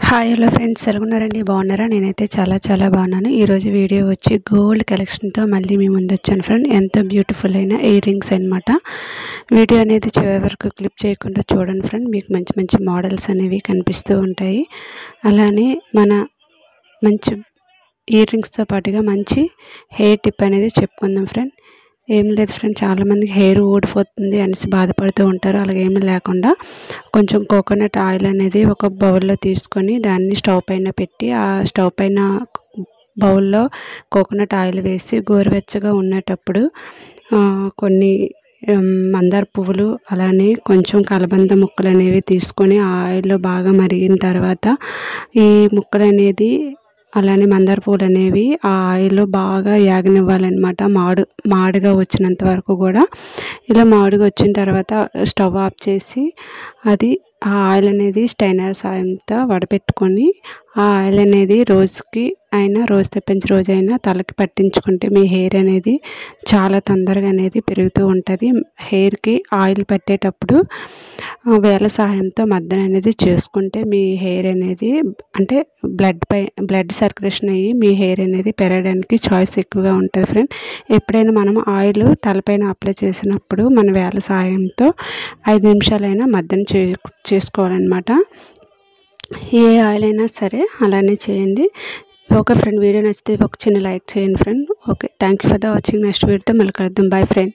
Hi hello friends, ఎలాగున్నారండి? బాగున్నారా? నేనైతే చాలా బాగున్నాను. ఈరోజు వీడియో వచ్చి గోల్డ్ కలెక్షన్తో మళ్ళీ మీ ముందు వచ్చాను ఫ్రెండ్. ఎంతో బ్యూటిఫుల్ అయిన ఇయర్ రింగ్స్ అనమాట. వీడియో అనేది చివరి వరకు క్లిప్ చేయకుండా చూడండి ఫ్రెండ్. మీకు మంచి మంచి మోడల్స్ అనేవి కనిపిస్తూ ఉంటాయి. అలానే మన మంచి ఇయర్ రింగ్స్తో పాటుగా మంచి హెయిర్ టిప్ అనేది చెప్పుకుందాం ఫ్రెండ్. ఏం లేదు ఫ్రెండ్, చాలామందికి హెయిర్ ఊడిపోతుంది అనేసి బాధపడుతూ ఉంటారు. అలాగేమీ లేకుండా కొంచెం కోకోనట్ ఆయిల్ అనేది ఒక బౌల్లో తీసుకొని దాన్ని స్టవ్ పైన పెట్టి ఆ స్టవ్ పైన బౌల్లో కోకోనట్ ఆయిల్ వేసి గోరువెచ్చగా ఉండేటప్పుడు కొన్ని మందార పువ్వులు అలానే కొంచెం కలబంద ముక్కలు అనేవి తీసుకొని ఆ ఆయిల్లో బాగా మరిగిన తర్వాత ఈ ముక్కలు అనేది అలానే మందార పూలు అనేవి ఆ ఆయిల్లో బాగా యాగనివ్వాలన్నమాట. మాడుగా వచ్చినంత వరకు కూడా. ఇలా మాడుగా వచ్చిన తర్వాత స్టవ్ ఆఫ్ చేసి అది ఆ ఆయిల్ అనేది స్టైనర్ సాయంతో వడపెట్టుకొని ఆ ఆయిల్ అనేది రోజు తెప్పించి రోజైనా తలకి పట్టించుకుంటే మీ హెయిర్ అనేది చాలా తొందరగా అనేది పెరుగుతూ ఉంటుంది. హెయిర్కి ఆయిల్ పట్టేటప్పుడు వేళ్ళ సహాయంతో మర్దన అనేది చేసుకుంటే మీ హెయిర్ అనేది అంటే బ్లడ్ సర్క్యులేషన్ అయ్యి మీ హెయిర్ అనేది పెరగడానికి చాయిస్ ఎక్కువగా ఉంటుంది ఫ్రెండ్. ఎప్పుడైనా మనం ఆయిల్ తలపైన అప్లై చేసినప్పుడు మన వేళ్ళ సహాయంతో 5 నిమిషాలైనా మర్దన చేసుకోవాలన్నమాట. ఏ ఆయిల్ అయినా సరే అలానే చేయండి. ఓకే ఫ్రెండ్, వీడియో నచ్చితే ఒక చిన్న లైక్ చేయండి friend. Okay, thank you for the watching. Next వీడియోతో మళ్ళీ కలుద్దాం. Boy friend.